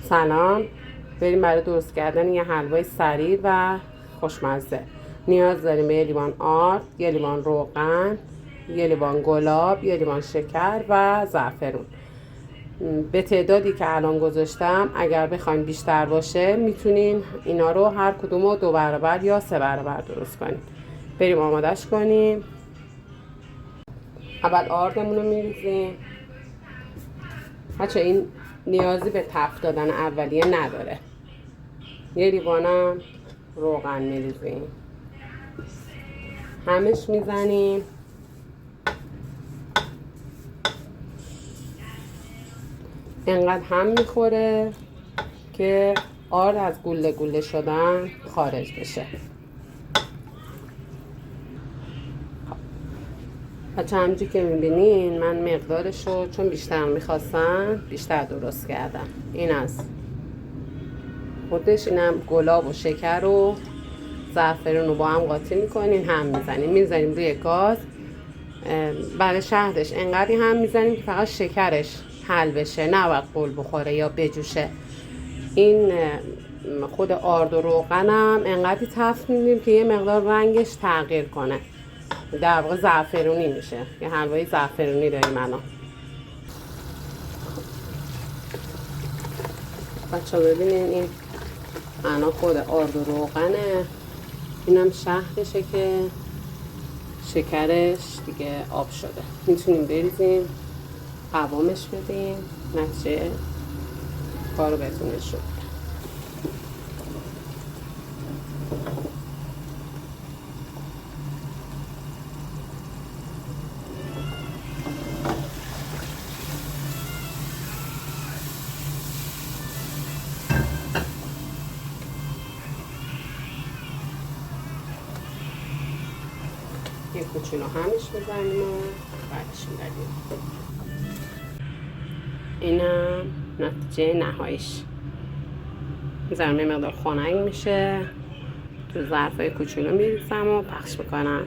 سلام. بریم برای درست کردن یه حلوای سریع و خوشمزه. نیاز داریم به یه لیوان آرد، یه لیوان روغن، یه لیوان گلاب، یه لیوان شکر و زعفرون. به تعدادی که الان گذاشتم اگر بخواین بیشتر باشه میتونین اینا رو هر کدوم رو 2 برابر یا 3 برابر درست کنیم. بریم آمادش کنیم. اول آردمون رو میریزیم. بچه این نیازی به تفت دادن اولیه نداره. یه لیوانم روغن میریزیم، همش میزنیم. انقدر هم میخوره که آرد از گوله گوله شدن خارج بشه. بچه همونجوری که میبینین من مقدارشو چون بیشتر میخواستم بیشتر درست کردم. این از خودش، اینم گلاب و شکر و زعفرون رو با هم قاطی میکنین، هم میزنیم روی گاز. برای شهدش انقدری هم میزنیم که فقط شکرش حل بشه، نه وقت قل بخوره یا بجوشه. این خود آرد و روغنم انقدری تفت میدیم که یه مقدار رنگش تغییر کنه، در واقع زعفرونی میشه. یه حلوای زعفرونی داریم الان. بچه ها ببینین این الان خود آرد و روغنه، اینم شهدشه که شکرش دیگه آب شده. میتونیم بریزیم قوامش بدیم، نتیجه کارو بهتون نشون. یه کوچولو همش میزنیم و بعدش میداریم. اینم نتیجه نهاییش. میذارم یه مقدار خنک میشه، تو ظرفای کوچولو میریزم و پخش میکنم.